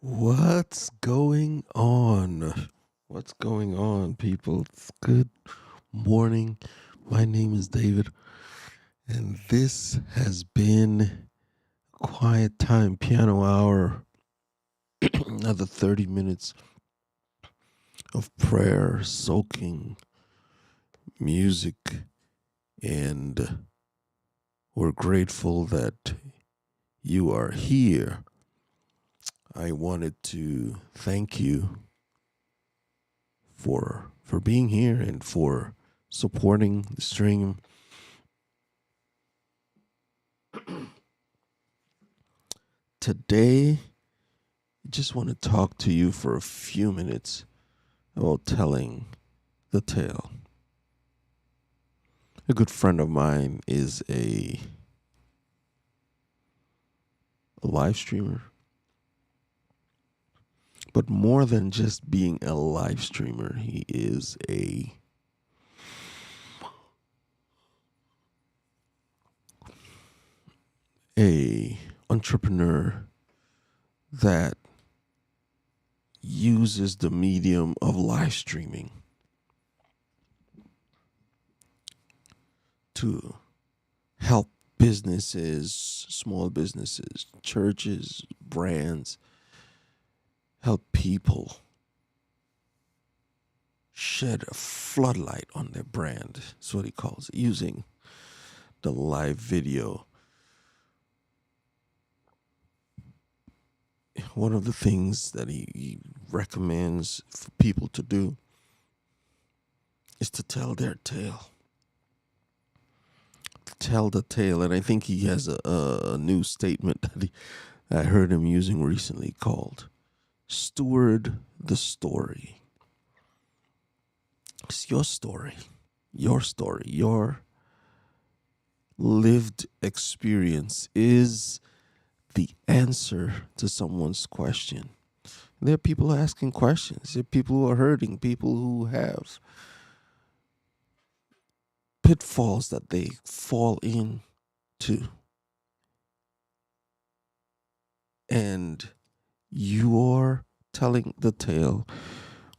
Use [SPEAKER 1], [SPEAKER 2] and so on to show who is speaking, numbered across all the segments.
[SPEAKER 1] What's going on? What's going on, people? It's good morning. My name is David, and this has been Quiet Time Piano Hour. Another 30 minutes of prayer, soaking music, and we're grateful that you are here. I wanted to thank you for being here and for supporting the stream. Today, I just want to talk to you for a few minutes about telling the tale. A good friend of mine is a live streamer, but more than just being a live streamer, he is a entrepreneur that uses the medium of live streaming to help businesses, small businesses, churches, brands, help people shed a floodlight on their brand. That's what he calls it, using the live video. One of the things that he recommends for people to do is to tell their tale. Tell the tale. And I think he has a new statement that I heard him using recently called Steward the Story. It's your story, your lived experience is the answer to someone's question. There are people asking questions. There are people who are hurting, people who have pitfalls that they fall into. And your telling the tale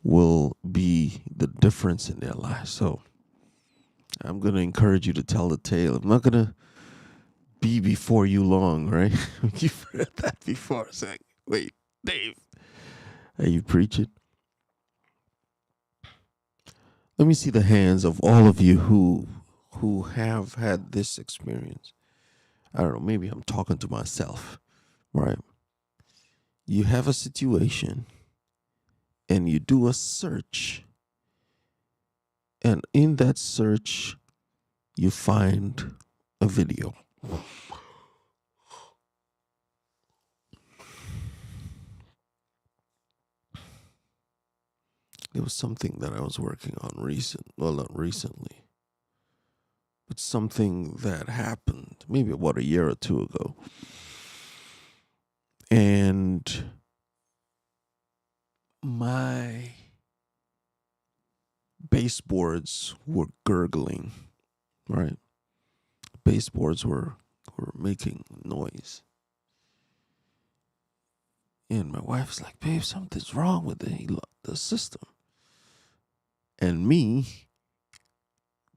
[SPEAKER 1] will be the difference in their lives. So I'm going to encourage you to tell the tale. I'm not going to be before you long, right? You've heard that before. It's like, wait, Dave, are you preaching? Let me see the hands of all of you who have had this experience. I don't know, maybe I'm talking to myself, right? You have a situation and you do a search, and in that search you find a video. There was something that I was working on not recently, but something that happened maybe about a year or two ago. And my baseboards were gurgling, right? Baseboards were making noise. And my wife's like, babe, something's wrong with the system. And me,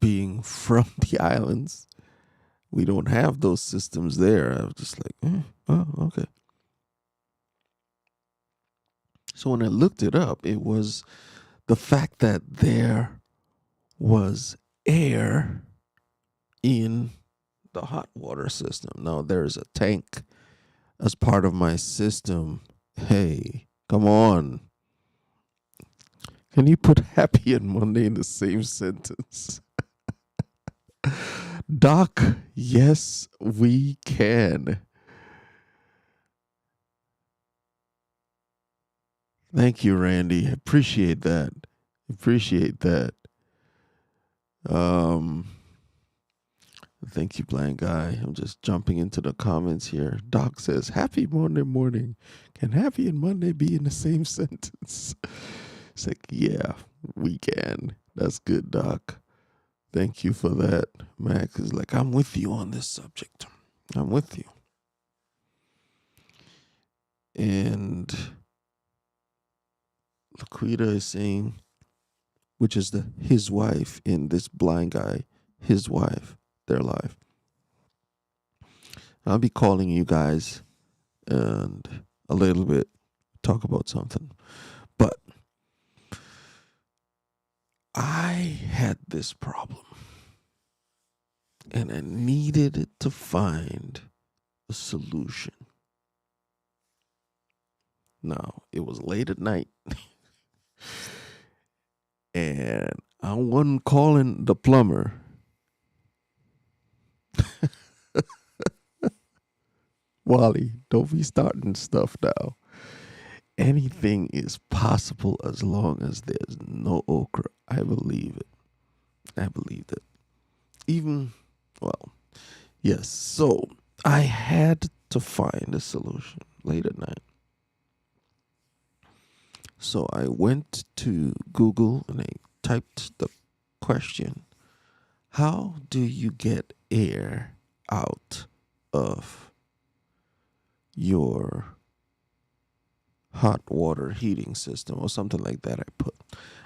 [SPEAKER 1] being from the islands, we don't have those systems there. I was just like, oh, okay. So when I looked it up, it was the fact that there was air in the hot water system. Now there's a tank as part of my system. Hey, come on. Can you put happy and Monday in the same sentence? Doc, yes, we can. Thank you, Randy. Appreciate that. Appreciate that. Thank you, Blind Guy. I'm just jumping into the comments here. Doc says, happy Monday morning. Can happy and Monday be in the same sentence? It's like, yeah, we can. That's good, Doc. Thank you for that. Max is like, I'm with you on this subject. I'm with you. And Laquita is saying, which is his wife in this blind guy, his wife, their life. I'll be calling you guys and a little bit talk about something. But I had this problem and I needed to find a solution. Now, it was late at night and I wasn't calling the plumber. Wally, don't be starting stuff now. Anything is possible as long as there's no okra. I believe it. I believe it. Even, well, yes. So I had to find a solution late at night. So I went to Google and I typed the question, how do you get air out of your hot water heating system or something like that?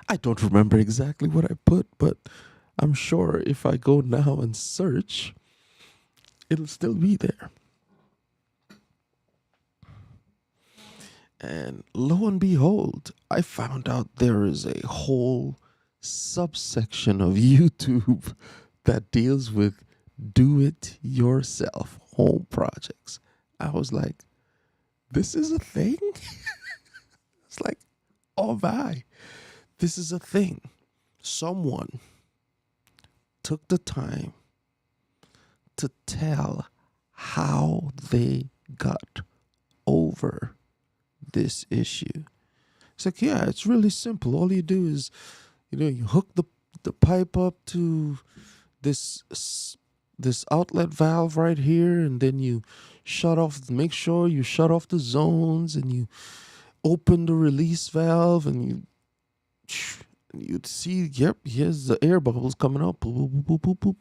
[SPEAKER 1] I don't remember exactly what I put, but I'm sure if I go now and search, it'll still be there. And lo and behold, I found out there is a whole subsection of YouTube that deals with do it yourself home projects. I was like, this is a thing? It's like, oh my, this is a thing. Someone took the time to tell how they got over this issue. It's like, yeah, it's really simple. All you do is, you hook the pipe up to this outlet valve right here, and then you make sure you shut off the zones, and you open the release valve, and you'd see, yep, here's the air bubbles coming up. Boop, boop, boop, boop, boop.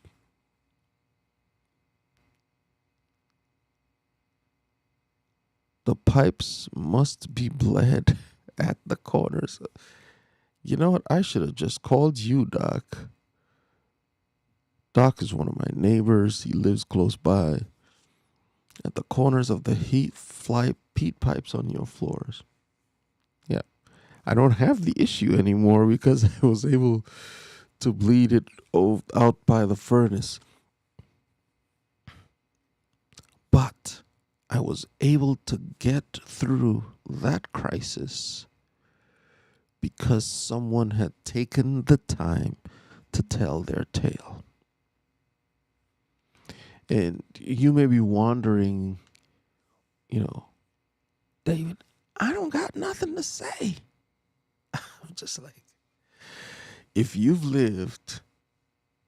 [SPEAKER 1] The pipes must be bled at the corners. You know what? I should have just called you, Doc. Doc is one of my neighbors. He lives close by. At the corners of the heat pipes on your floors. Yeah. I don't have the issue anymore because I was able to bleed it out by the furnace. But I was able to get through that crisis because someone had taken the time to tell their tale. And you may be wondering, David, I don't got nothing to say. I'm just like, if you've lived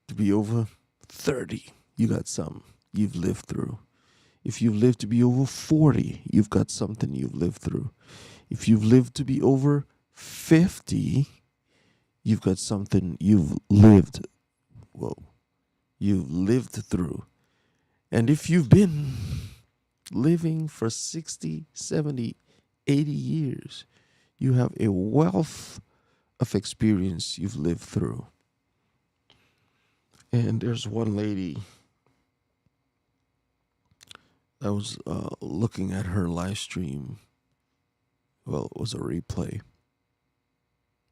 [SPEAKER 1] to be over 30, you got something you've lived through. If you've lived to be over 40, you've got something you've lived through. If you've lived to be over 50, you've got something you've lived through. And if you've been living for 60, 70, 80 years, you have a wealth of experience you've lived through. And there's one lady, I was looking at her live stream. Well, it was a replay.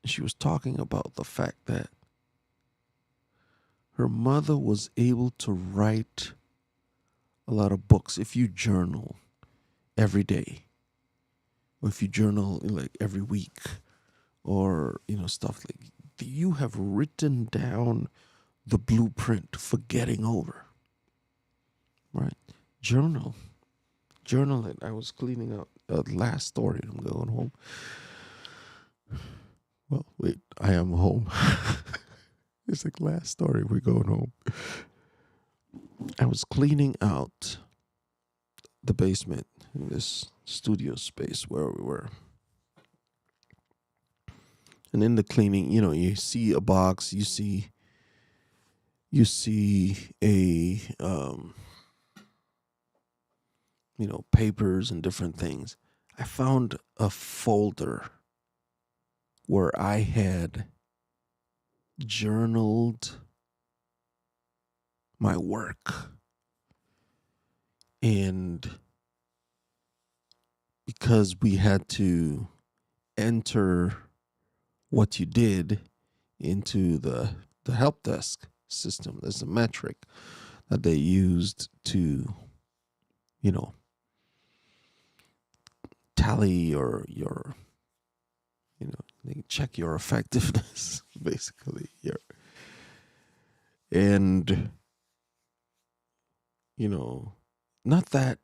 [SPEAKER 1] She was talking about the fact that her mother was able to write a lot of books if you journal every day, or if you journal like every week, or stuff like you have written down the blueprint for getting over. Right? Journal it. I was cleaning out last story. I'm going home. Well, wait, I am home. It's like last story. We're going home. I was cleaning out the basement in this studio space where we were. And in the cleaning, you see a box, you see a papers and different things. I found a folder where I had journaled my work. And because we had to enter what you did into the help desk system, there's a metric that they used to, you know, tally your they check your effectiveness basically. And not that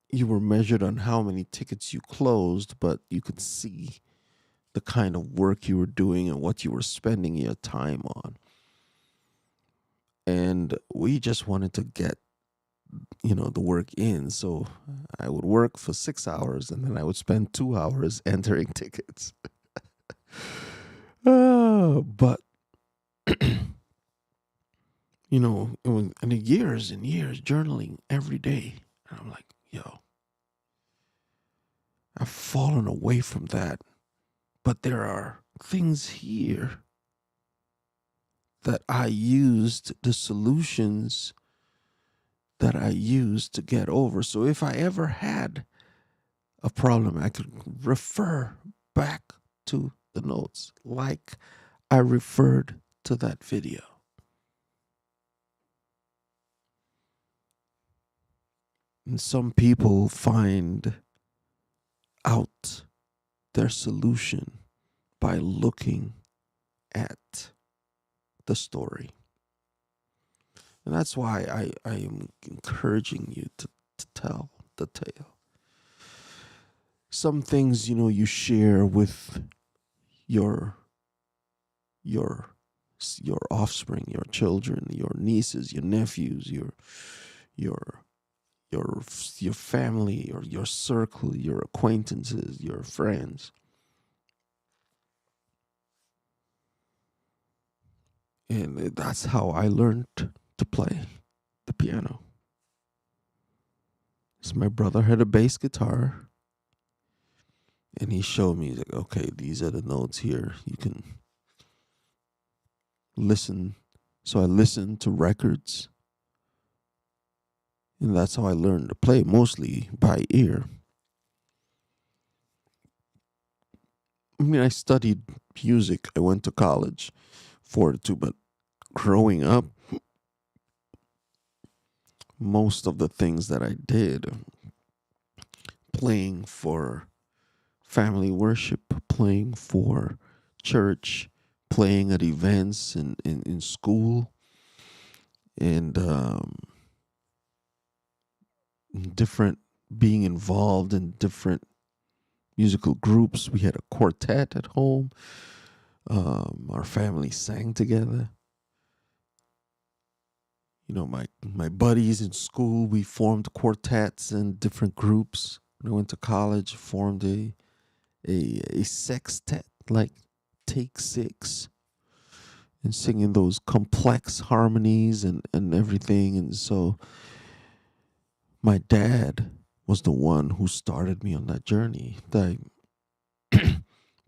[SPEAKER 1] you were measured on how many tickets you closed, but you could see the kind of work you were doing and what you were spending your time on. And we just wanted to get, the work in. So I would work for 6 hours and then I would spend 2 hours entering tickets. But, it was and years and years journaling every day. And I'm like, yo, I've fallen away from that. But there are things here that I used, the solutions that I used to get over. So if I ever had a problem, I could refer back to the notes like I referred to that video. And some people find out their solution by looking at the story. And that's why I am encouraging you to tell the tale. Some things, you share with your offspring, your children, your nieces, your nephews, your your family, or your circle, your acquaintances, your friends. And that's how I learned to play the piano. So my brother had a bass guitar, and he showed me, like, okay, these are the notes here. You can listen. So I listened to records, and that's how I learned to play, mostly by ear. I mean, I studied music. I went to college for it too, but growing up, most of the things that I did, playing for family worship, playing for church, playing at events in school, and different, being involved in different musical groups. We had a quartet at home. Our family sang together. My buddies in school, we formed quartets and different groups. When I went to college, formed a sextet, like Take Six, and singing those complex harmonies and everything. And so my dad was the one who started me on that journey. I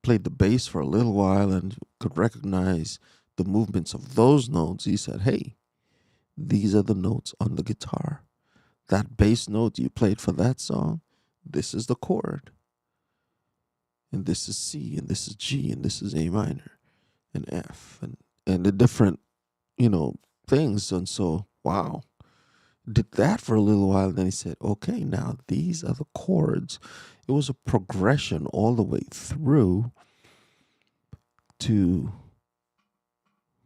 [SPEAKER 1] played the bass for a little while and could recognize the movements of those notes. He said, hey, these are the notes on the guitar. That bass note you played for that song, this is the chord. And this is C, and this is G, and this is A minor, and F, and the different, things. And so, wow, did that for a little while. Then he said, okay, now these are the chords. It was a progression all the way through to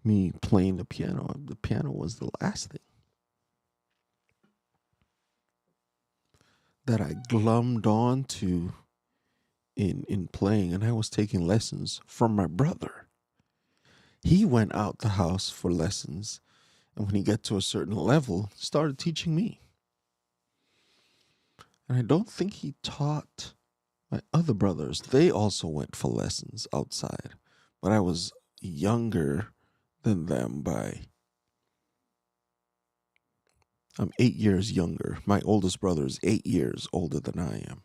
[SPEAKER 1] me playing the piano. The piano was the last thing that I glommed on to in playing, and I was taking lessons from my brother. He went out the house for lessons, and when he got to a certain level, started teaching me. And I don't think he taught my other brothers. They also went for lessons outside, but I was younger than them I'm 8 years younger. My oldest brother is 8 years older than I am.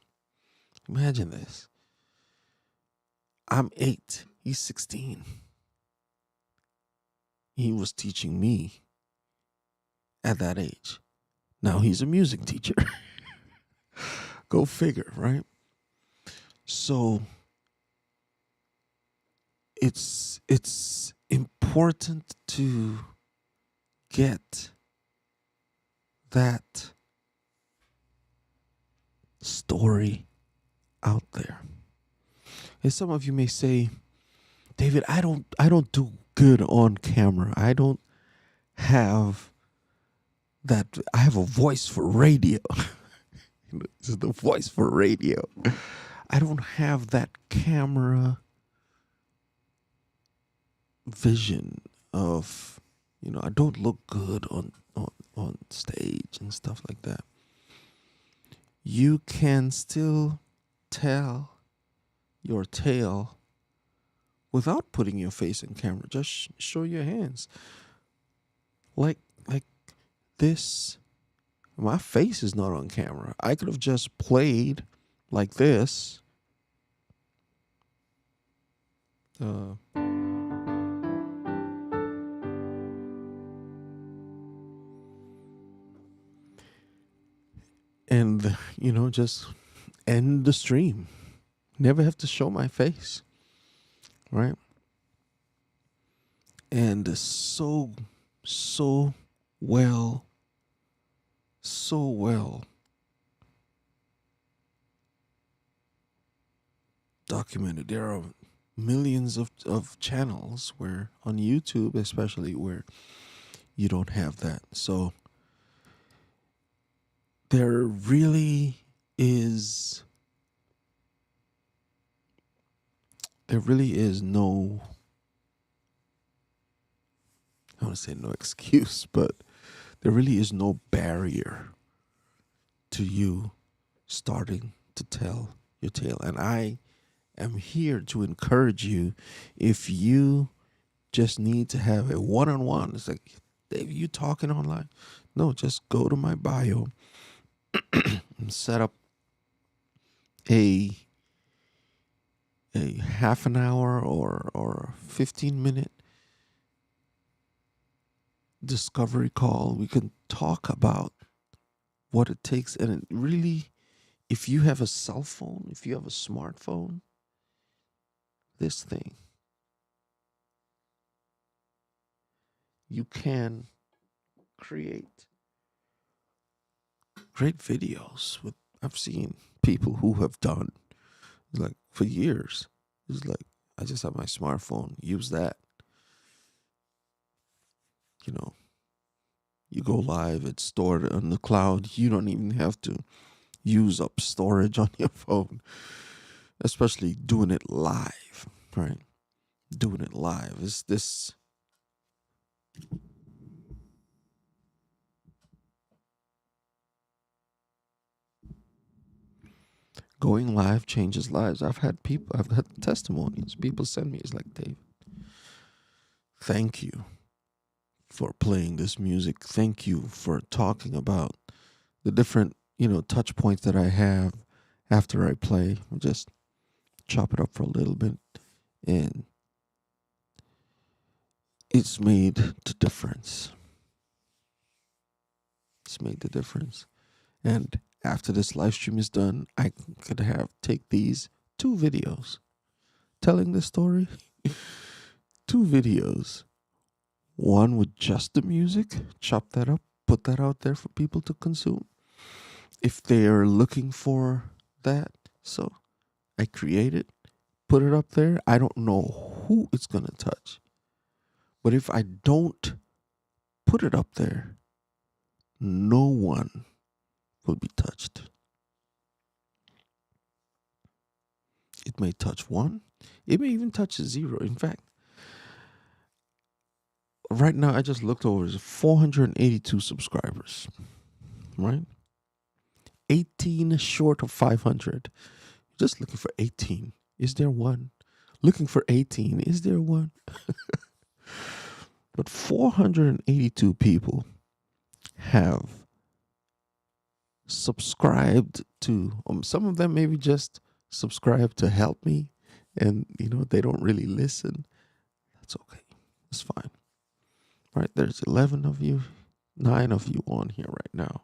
[SPEAKER 1] Imagine this. I'm 8. He's 16. He was teaching me at that age. Now he's a music teacher. Go figure, right? So it's important to get that story out there. And some of you may say, David, I don't do good on camera. I don't have that. I have a voice for radio. This is the voice for radio. I don't have that camera vision of, I don't look good on stage and stuff like that. You can still tell your tale without putting your face in camera. Just show your hands. Like this. My face is not on camera. I could have just played like this. And, just end the stream. Never have to show my face. Right? And so well documented. There are millions of channels where, on YouTube especially, where you don't have that. So there really is no, I want to say no excuse, but there really is no barrier to you starting to tell your tale. And I am here to encourage you. If you just need to have a one-on-one, it's like, Dave, you talking online? No, just go to my bio and set up a half an hour or 15-minute discovery call. We can talk about what it takes. And it really, if you have a cell phone, if you have a smartphone, this thing, you can create great videos. I've seen people who have done, like, for years. It's like, I just have my smartphone, use that. You go live, it's stored on the cloud. You don't even have to use up storage on your phone, especially doing it live, right? Doing it live is this. Going live changes lives. I've had testimonies. People send me, it's like, Dave, thank you for playing this music. Thank you for talking about the different, touch points that I have after I play. I'll just chop it up for a little bit, and it's made the difference. It's made the difference. And after this live stream is done, I could take these 2 videos telling the story. 2 videos. One with just the music, chop that up, put that out there for people to consume if they are looking for that. So I create it, put it up there. I don't know who it's going to touch. But if I don't put it up there, no one will be touched. It may touch 1. It may even touch 0. In fact, right now, I just looked over, 482 subscribers, right? 18 short of 500. Just looking for 18. Is there one? Looking for 18. Is there one? But 482 people have subscribed to, some of them maybe just subscribed to help me and they don't really listen, that's okay. It's fine. Right? There's 11 of you, 9 of you on here right now.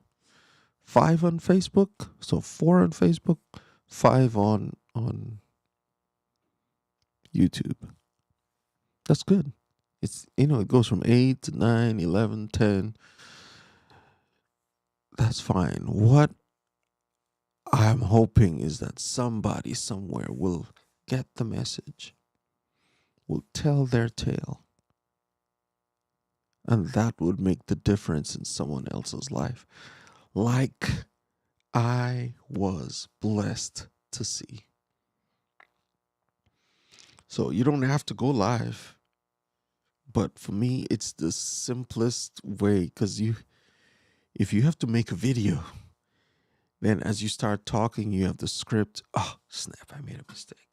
[SPEAKER 1] 5 on Facebook, so 4 on Facebook, 5 on YouTube. That's good. It's it goes from 8 to 9, 11, 10. That's fine. What I'm hoping is that somebody somewhere will get the message, will tell their tale, and that would make the difference in someone else's life. Like I was blessed to see. So you don't have to go live, but for me, it's the simplest way, because if you have to make a video, then as you start talking, you have the script. Oh, snap, I made a mistake.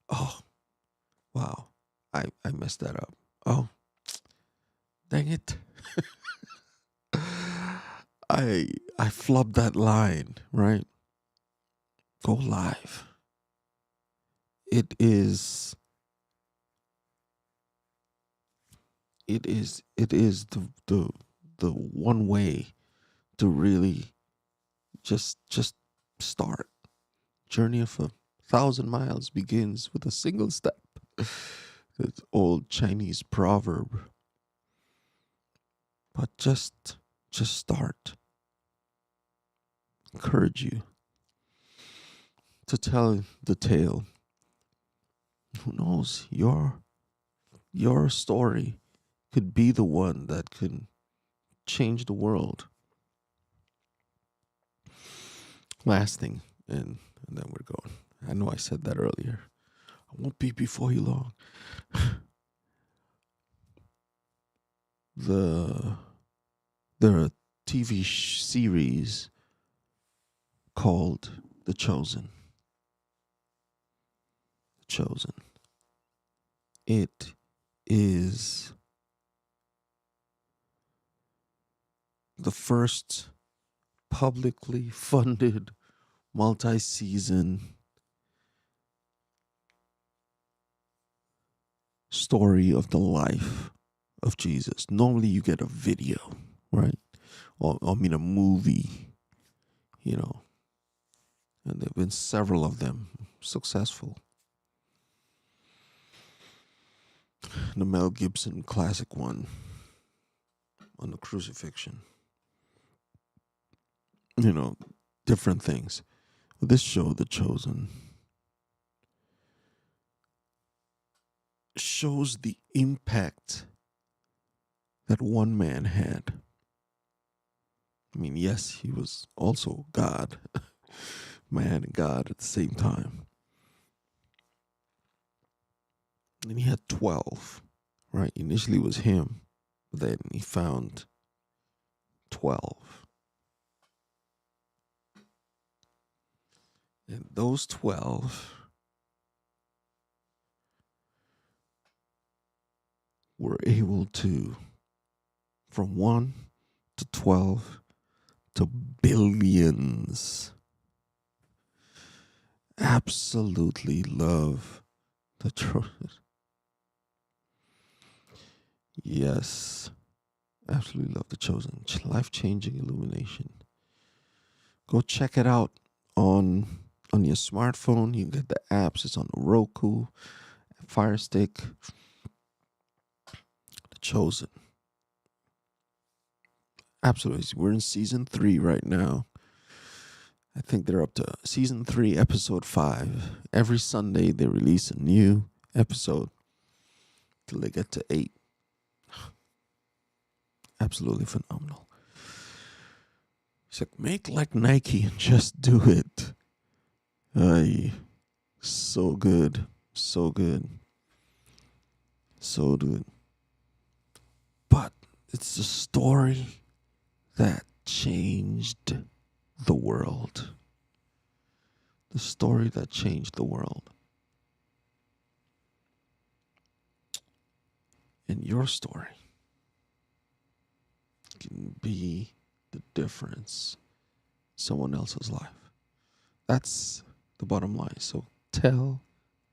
[SPEAKER 1] Oh, wow, I messed that up. Oh, dang it. I flubbed that line, right? Go live. It is the one way to really just start. Journey of 1,000 miles begins with a single step. It's old Chinese proverb. But just start. Encourage you to tell the tale. Who knows? Your story could be the one that can change the world. Last thing, and then we're going. I know I said that earlier. I won't be before you long. the there are a TV series called The Chosen. The Chosen. It is the first publicly funded multi-season story of the life of Jesus. Normally you get a video, right? Or I mean a movie, and there have been several of them successful. The Mel Gibson classic one on the crucifixion. Different things. But this show, The Chosen, shows the impact that one man had. I mean, yes, he was also God, man and God at the same time. And he had 12, right? Initially it was him, but then he found 12. And those 12 were able to, from 1 to 12 to billions, absolutely love the truth. Yes, absolutely love The Chosen. Life-changing illumination. Go check it out on your smartphone. You can get the apps. It's on the Roku, Fire Stick. The Chosen. Absolutely. We're in season 3 right now. I think they're up to season 3, episode 5. Every Sunday they release a new episode till they get to 8. Absolutely phenomenal. He's like, make like Nike and just do it. So good. So good. So good. But it's a story that changed the world. The story that changed the world. And your story can be the difference in someone else's life. That's the bottom line. So tell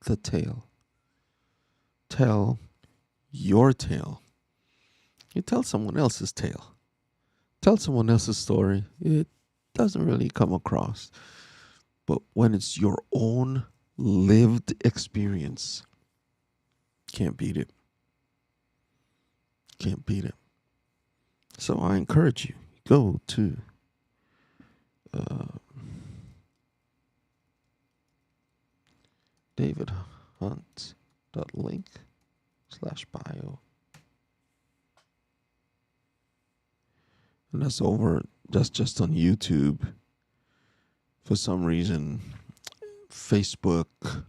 [SPEAKER 1] the tale. Tell your tale. You tell someone else's tale. Tell someone else's story. It doesn't really come across. But when it's your own lived experience, can't beat it. Can't beat it. So I encourage you, go to davidhunt.link/bio. And that's over. That's just on YouTube. For some reason, Facebook,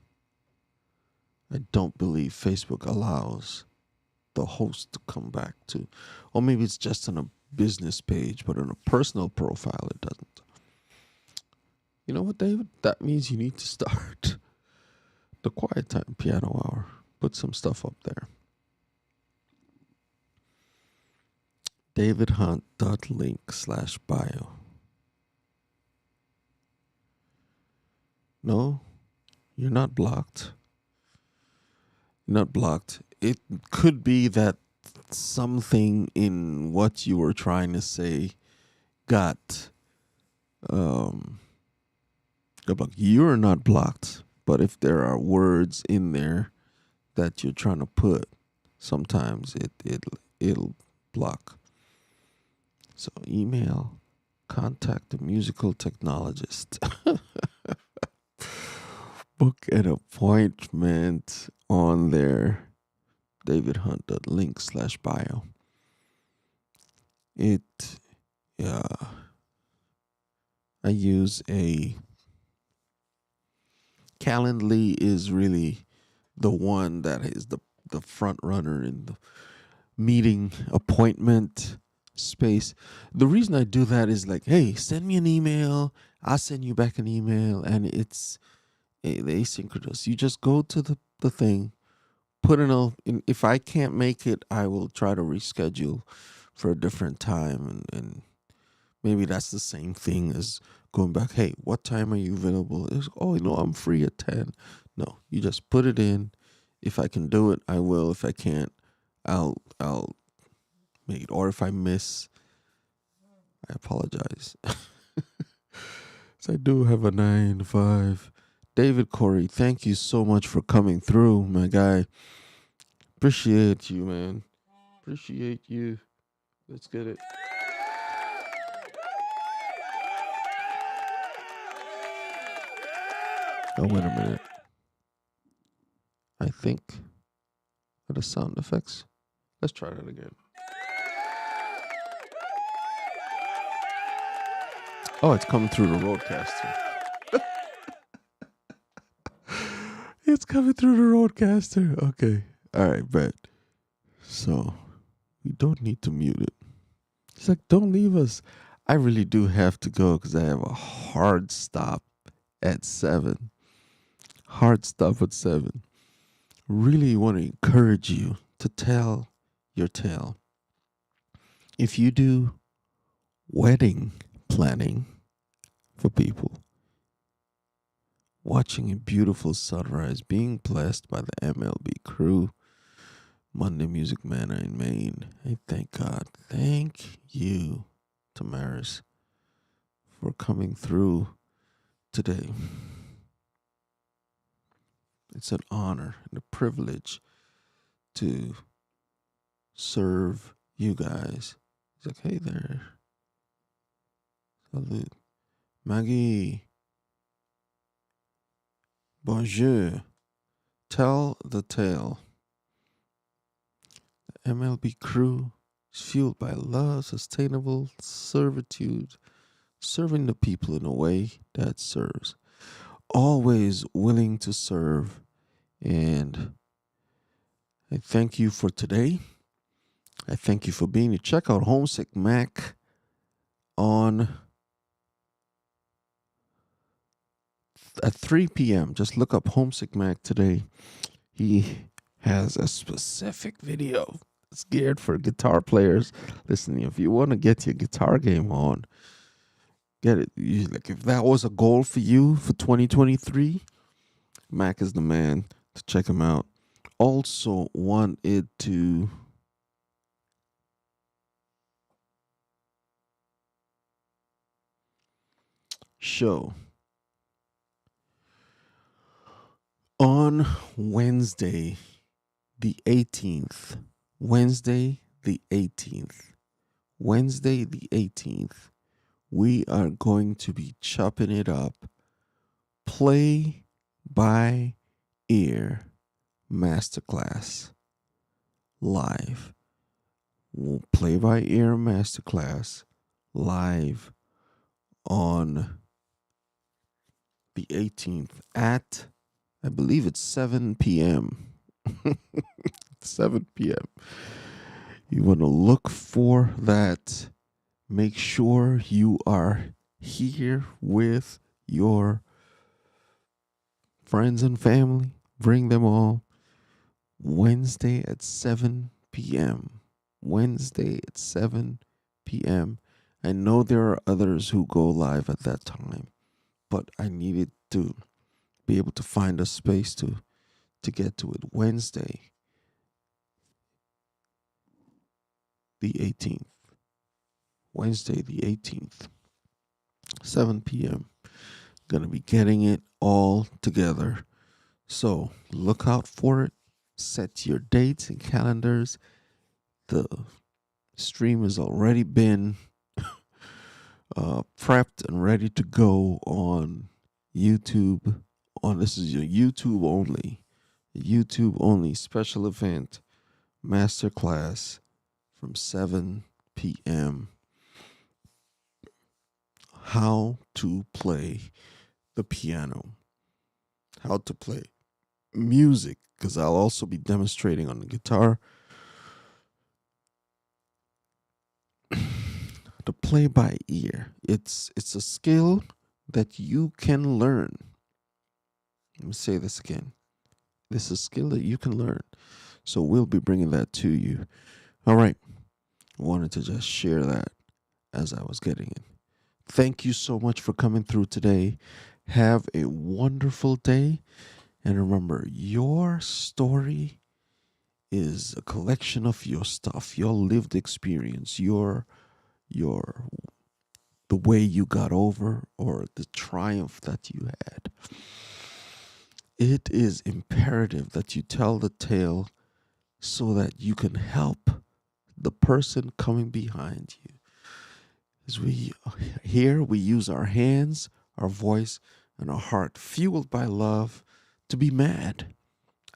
[SPEAKER 1] I don't believe Facebook allows the host to come back to, or maybe it's just on a business page, but on a personal profile, it doesn't. You know what, David? That means you need to start the Quiet Time Piano Hour. Put some stuff up there. davidhunt.link/bio. No, you're not blocked. You're not blocked. It could be that something in what you were trying to say got blocked. You're not blocked, but if there are words in there that you're trying to put, sometimes it'll block. So email, contact the musical technologist. Book an appointment on there. davidhunt.link/bio. I use a Calendly is really the one that is the front runner in the meeting appointment space. The reason I do that is like, hey, send me an email. I'll send you back an email, and it's asynchronous. You just go to the thing, put in if I can't make it, I will try to reschedule for a different time, and maybe that's the same thing as going back. Hey, what time are you available? I'm free at 10. No, you just put it in. If I can do it, I will. If I can't, I'll make it. Or if I miss, I apologize. So I do have a 9 to 5. David Corey, thank you so much for coming through, my guy. Appreciate you, man. Appreciate you. Let's get it. Oh, wait a minute. I think for the sound effects. Let's try that again. Oh, it's coming through the roadcaster. It's coming through the roadcaster. Okay. All right, bet. So we don't need to mute it. It's like, don't leave us. I really do have to go because I have a hard stop at 7. Hard stop at 7. Really want to encourage you to tell your tale. If you do wedding planning for people, watching a beautiful sunrise, being blessed by the MLB crew, Monday Music Manna in Maine. I thank God. Thank you, Tamaris, for coming through today. It's an honor and a privilege to serve you guys. He's like, hey there. Salut. Maggie. Bonjour. Tell the tale. The MLB crew is fueled by love, sustainable servitude, serving the people in a way that serves. Always willing to serve. And I thank you for today. I thank you for being here. Check out Homesick Mac at 3 p.m. Just look up Homesick Mac today. He has a specific video. It's geared for guitar players. Listen, if you want to get your guitar game on, get it. Like if that was a goal for you for 2023, Mac is the man. to check him out. Also wanted to show on Wednesday the 18th, Wednesday the 18th, Wednesday the 18th, we are going to be chopping it up, play by ear masterclass live. We'll play by ear masterclass live on the 18th at, I believe it's 7 p.m. 7 p.m. You want to look for that. Make sure you are here with your friends and family. Bring them all. Wednesday at 7 p.m. Wednesday at 7 p.m. I know there are others who go live at that time, but I needed to be able to find a space to get to it. Wednesday, the 18th. Wednesday, the 18th, 7 p.m. Gonna be getting it all together. So look out for it. Set your dates and calendars. The stream has already been prepped and ready to go on YouTube. This is your YouTube only special event masterclass from 7 p.m. How to play the piano, how to play music, because I'll also be demonstrating on the guitar. To play by ear, it's a skill that you can learn. Let me say this again. This is a skill that you can learn. So we'll be bringing that to you. All right. I wanted to just share that as I was getting it. Thank you so much for coming through today. Have a wonderful day. And remember, your story is a collection of your stuff, your lived experience, your the way you got over or the triumph that you had. It is imperative that you tell the tale so that you can help the person coming behind you. As we use our hands, our voice, and our heart, fueled by love, to be mad.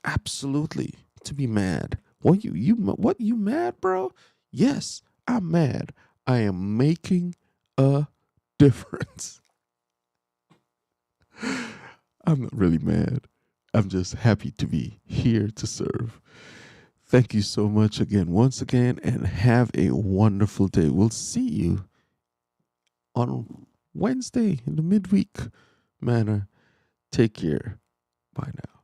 [SPEAKER 1] Absolutely, to be mad. What you mad, bro? Yes, I'm mad. I am making a difference. I'm not really mad. I'm just happy to be here to serve. Thank you so much once again, and have a wonderful day. We'll see you on Wednesday in the midweek manner. Take care. Bye now.